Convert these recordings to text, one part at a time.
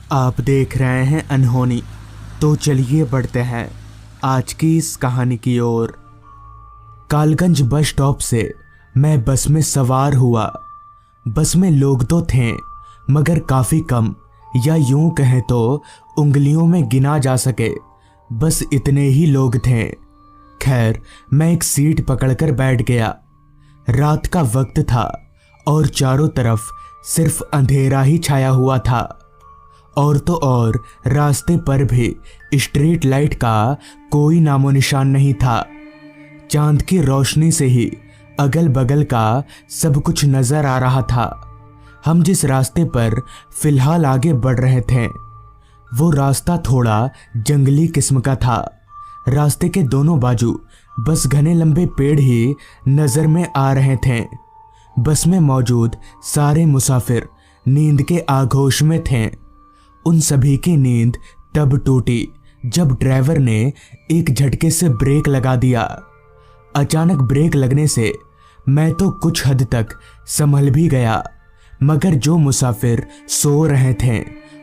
आप देख रहे हैं अनहोनी। तो चलिए बढ़ते हैं आज की इस कहानी की ओर। कालगंज बस स्टॉप से मैं बस में सवार हुआ। बस में लोग तो थे मगर काफ़ी कम, या यूं कहें तो उंगलियों में गिना जा सके, बस इतने ही लोग थे। खैर, मैं एक सीट पकड़कर बैठ गया। रात का वक्त था और चारों तरफ सिर्फ अंधेरा ही छाया हुआ था। और तो और रास्ते पर भी स्ट्रीट लाइट का कोई नामो निशान नहीं था। चांद की रोशनी से ही अगल बगल का सब कुछ नजर आ रहा था। हम जिस रास्ते पर फिलहाल आगे बढ़ रहे थे वो रास्ता थोड़ा जंगली किस्म का था। रास्ते के दोनों बाजू बस घने लंबे पेड़ ही नजर में आ रहे थे। बस में मौजूद सारे मुसाफिर नींद के आगोश में थे। उन सभी की नींद तब टूटी जब ड्राइवर ने एक झटके से ब्रेक लगा दिया। अचानक ब्रेक लगने से मैं तो कुछ हद तक संभल भी गया, मगर जो मुसाफिर सो रहे थे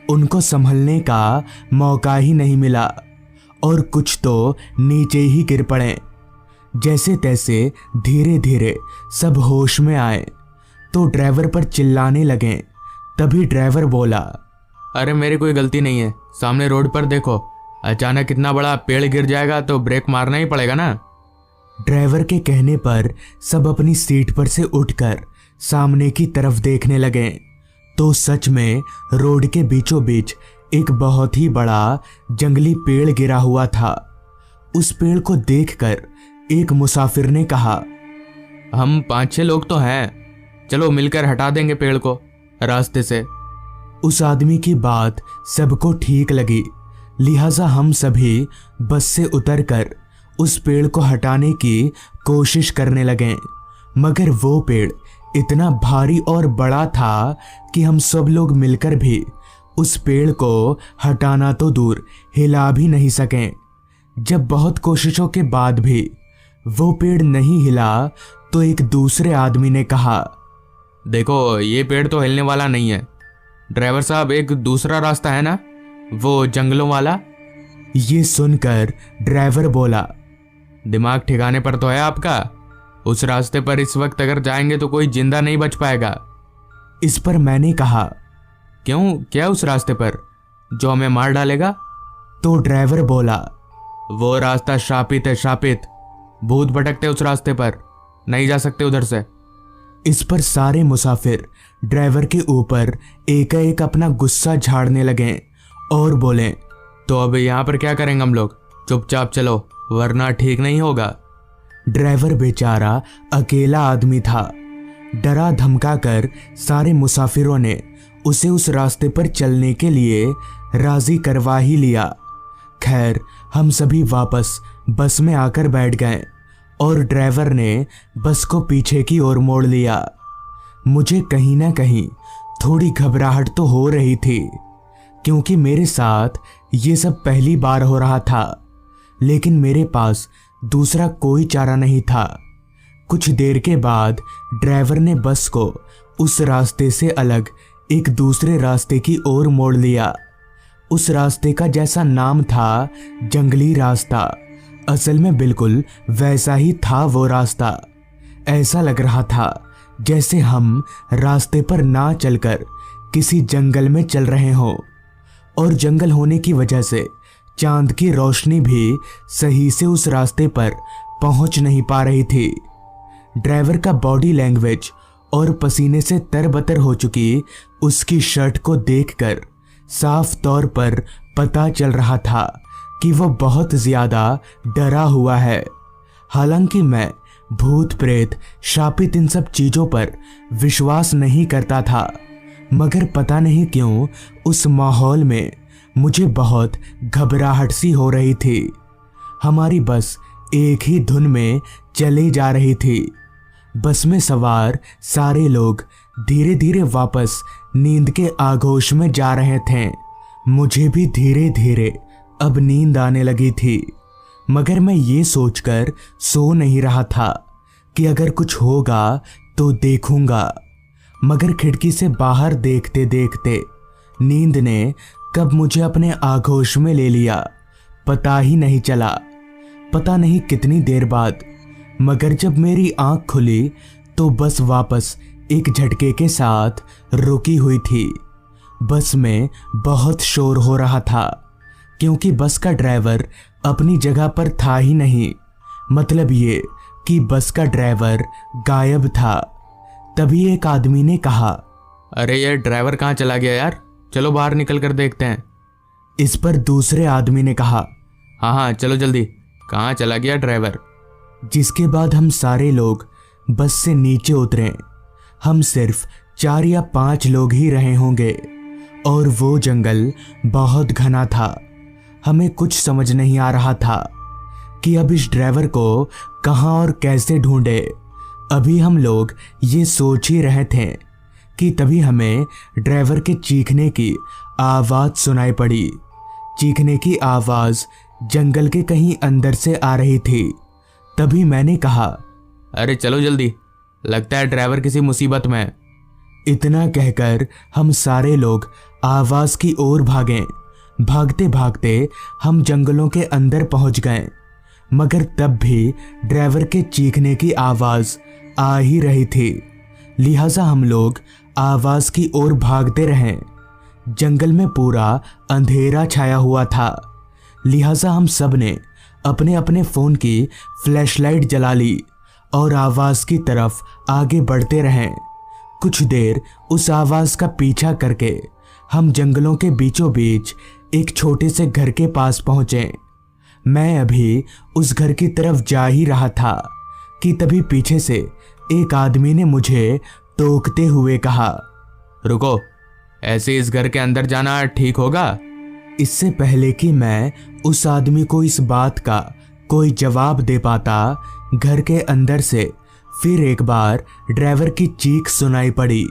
उनको संभलने का मौका ही नहीं मिला और कुछ तो नीचे ही गिर पड़े। जैसे तैसे धीरे धीरे सब होश में आए तो ड्राइवर पर चिल्लाने लगे। तभी ड्राइवर बोला, अरे मेरी कोई गलती नहीं है, सामने रोड पर देखो, अचानक इतना बड़ा पेड़ गिर जाएगा तो ब्रेक मारना ही पड़ेगा ना। ड्राइवर के कहने पर सब अपनी सीट पर से उठकर सामने की तरफ देखने लगे तो सच में रोड के बीचों बीच एक बहुत ही बड़ा जंगली पेड़ गिरा हुआ था। उस पेड़ को देखकर एक मुसाफिर ने कहा, हम 5-6 लोग तो हैं, चलो मिलकर हटा देंगे पेड़ को रास्ते से। उस आदमी की बात सबको ठीक लगी, लिहाजा हम सभी बस से उतरकर उस पेड़ को हटाने की कोशिश करने लगे। मगर वो पेड़ इतना भारी और बड़ा था कि हम सब लोग मिलकर भी उस पेड़ को हटाना तो दूर हिला भी नहीं सके। जब बहुत कोशिशों के बाद भी वो पेड़ नहीं हिला तो एक दूसरे आदमी ने कहा, देखो ये पेड़ तो हिलने वाला नहीं है। ड्राइवर साहब, एक दूसरा रास्ता है ना, वो जंगलों वाला। ये सुनकर ड्राइवर बोला, दिमाग ठिकाने पर तो है आपका? उस रास्ते पर इस वक्त अगर जाएंगे तो कोई जिंदा नहीं बच पाएगा। इस पर मैंने कहा, क्यों, क्या उस रास्ते पर जो हमें मार डालेगा? तो ड्राइवर बोला, वो रास्ता शापित है, शापित। भूत भटकते उस रास्ते पर, नहीं जा सकते उधर से। इस पर सारे मुसाफिर ड्राइवर के ऊपर एक अपना गुस्सा झाड़ने लगे और बोले, तो अब यहाँ पर क्या करेंगे हम लोग? चुपचाप चलो वरना ठीक नहीं होगा। ड्राइवर बेचारा अकेला आदमी था। डरा धमका कर सारे मुसाफिरों ने उसे उस रास्ते पर चलने के लिए राजी करवा ही लिया। खैर, हम सभी वापस बस में आकर बैठ गए और ड्राइवर ने बस को पीछे की ओर मोड़ लिया। मुझे कहीं ना कहीं थोड़ी घबराहट तो हो रही थी क्योंकि मेरे साथ ये सब पहली बार हो रहा था, लेकिन मेरे पास दूसरा कोई चारा नहीं था। कुछ देर के बाद ड्राइवर ने बस को उस रास्ते से अलग एक दूसरे रास्ते की ओर मोड़ लिया। उस रास्ते का जैसा नाम था जंगली रास्ता, असल में बिल्कुल वैसा ही था वो रास्ता। ऐसा लग रहा था जैसे हम रास्ते पर ना चलकर किसी जंगल में चल रहे हों, और जंगल होने की वजह से चांद की रोशनी भी सही से उस रास्ते पर पहुंच नहीं पा रही थी। ड्राइवर का बॉडी लैंग्वेज और पसीने से तरबतर हो चुकी उसकी शर्ट को देखकर साफ तौर पर पता चल रहा था कि वो बहुत ज्यादा डरा हुआ है। हालांकि मैं भूत प्रेत शापित इन सब चीजों पर विश्वास नहीं करता था, मगर पता नहीं क्यों उस माहौल में मुझे बहुत घबराहट सी हो रही थी। हमारी बस एक ही धुन में चली जा रही थी। बस में सवार सारे लोग धीरे धीरे वापस नींद के आगोश में जा रहे थे। मुझे भी धीरे धीरे अब नींद आने लगी थी, मगर मैं ये सोचकर सो नहीं रहा था कि अगर कुछ होगा तो देखूंगा। मगर खिड़की से बाहर देखते देखते नींद ने कब मुझे अपने आगोश में ले लिया पता ही नहीं चला। पता नहीं कितनी देर बाद, मगर जब मेरी आंख खुली तो बस वापस एक झटके के साथ रुकी हुई थी। बस में बहुत शोर हो रहा था क्योंकि बस का ड्राइवर अपनी जगह पर था ही नहीं। मतलब ये कि बस का ड्राइवर गायब था। तभी एक आदमी ने कहा, अरे यार, ड्राइवर कहाँ चला गया यार, चलो बाहर निकल कर देखते हैं। इस पर दूसरे आदमी ने कहा, हाँ हाँ चलो जल्दी, कहाँ चला गया ड्राइवर। जिसके बाद हम सारे लोग बस से नीचे उतरे। हम सिर्फ 4 या 5 लोग ही रहे होंगे और वो जंगल बहुत घना था। हमें कुछ समझ नहीं आ रहा था कि अब इस ड्राइवर को कहाँ और कैसे ढूंढे। अभी हम लोग ये सोच ही रहे थे कि तभी हमें ड्राइवर के चीखने की आवाज़ सुनाई पड़ी। चीखने की आवाज़ जंगल के कहीं अंदर से आ रही थी। तभी मैंने कहा, अरे चलो जल्दी, लगता है ड्राइवर किसी मुसीबत में है। इतना कहकर हम सारे लोग आवाज़ की ओर भागे। भागते भागते हम जंगलों के अंदर पहुंच गए, मगर तब भी ड्राइवर के चीखने की आवाज़ आ ही रही थी। लिहाजा हम लोग आवाज़ की ओर भागते रहे। जंगल में पूरा अंधेरा छाया हुआ था, लिहाजा हम सब ने अपने अपने फ़ोन की फ्लैशलाइट जला ली और आवाज़ की तरफ आगे बढ़ते रहें। कुछ देर उस आवाज़ का पीछा करके हम जंगलों के बीचों बीच एक छोटे से घर के पास पहुँचे। मैं अभी उस घर की तरफ जा ही रहा था कि तभी पीछे से एक आदमी ने मुझे टोकते हुए कहा, रुको, ऐसे इस घर के अंदर जाना ठीक होगा? इससे पहले कि मैं उस आदमी को इस बात का कोई जवाब दे पाता, घर के अंदर से फिर एक बार ड्राइवर की चीख सुनाई पड़ी।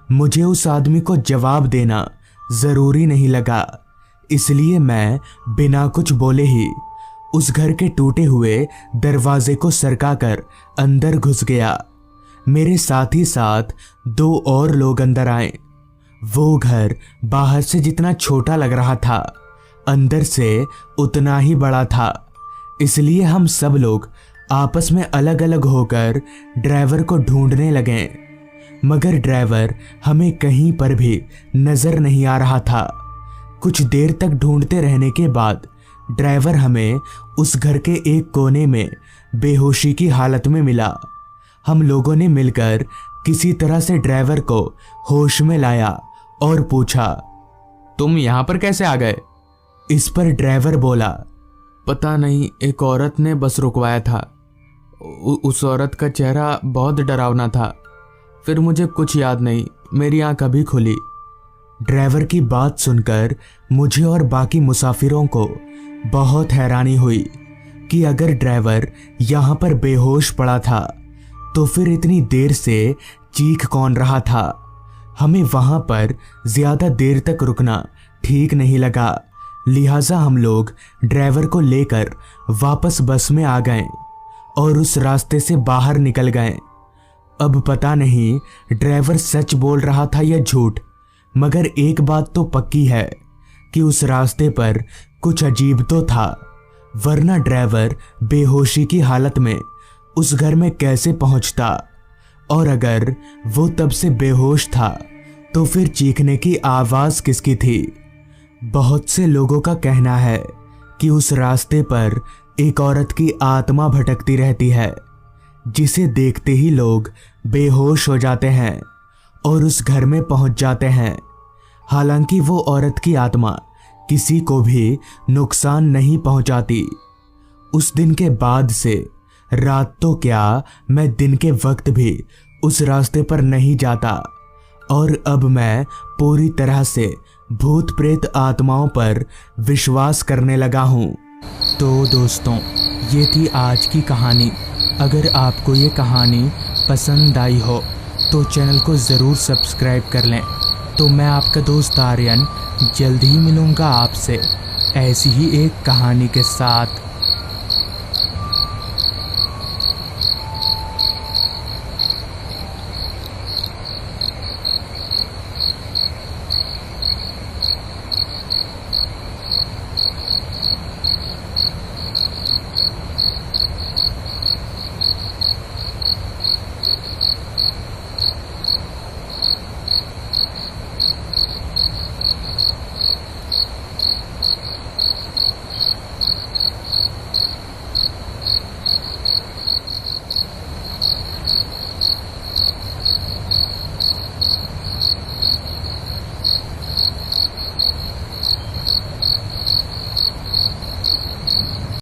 मुझे उस आदमी को जवाब देना ज़रूरी नहीं लगा, इसलिए मैं बिना कुछ बोले ही उस घर के टूटे हुए दरवाजे को सरकाकर अंदर घुस गया। मेरे साथ ही साथ 2 और लोग अंदर आए। वो घर बाहर से जितना छोटा लग रहा था, अंदर से उतना ही बड़ा था। इसलिए हम सब लोग आपस में अलग अलग होकर ड्राइवर को ढूंढने लगे, मगर ड्राइवर हमें कहीं पर भी नज़र नहीं आ रहा था। कुछ देर तक ढूंढते रहने के बाद ड्राइवर हमें उस घर के एक कोने में बेहोशी की हालत में मिला। हम लोगों ने मिलकर किसी तरह से ड्राइवर को होश में लाया और पूछा, तुम यहाँ पर कैसे आ गए? इस पर ड्राइवर बोला, पता नहीं, एक औरत ने बस रुकवाया था। उस औरत का चेहरा बहुत डरावना था। फिर मुझे कुछ याद नहीं, मेरी आंख अभी खुली। ड्राइवर की बात सुनकर मुझे और बाकी मुसाफिरों को बहुत हैरानी हुई कि अगर ड्राइवर यहाँ पर बेहोश पड़ा था तो फिर इतनी देर से चीख कौन रहा था। हमें वहाँ पर ज़्यादा देर तक रुकना ठीक नहीं लगा, लिहाजा हम लोग ड्राइवर को लेकर वापस बस में आ गए और उस रास्ते से बाहर निकल गए। अब पता नहीं ड्राइवर सच बोल रहा था या झूठ, मगर एक बात तो पक्की है कि उस रास्ते पर कुछ अजीब तो था, वरना ड्राइवर बेहोशी की हालत में उस घर में कैसे पहुंचता। और अगर वो तब से बेहोश था तो फिर चीखने की आवाज़ किसकी थी? बहुत से लोगों का कहना है कि उस रास्ते पर एक औरत की आत्मा भटकती रहती है, जिसे देखते ही लोग बेहोश हो जाते हैं और उस घर में पहुंच जाते हैं। हालांकि वो औरत की आत्मा किसी को भी नुकसान नहीं पहुंचाती। उस दिन के बाद से रात तो क्या, मैं दिन के वक्त भी उस रास्ते पर नहीं जाता और अब मैं पूरी तरह से भूत प्रेत आत्माओं पर विश्वास करने लगा हूँ। तो दोस्तों, ये थी आज की कहानी। अगर आपको ये कहानी पसंद आई हो तो चैनल को ज़रूर सब्सक्राइब कर लें। तो मैं आपका दोस्त आर्यन जल्द ही मिलूँगा आपसे ऐसी ही एक कहानी के साथ।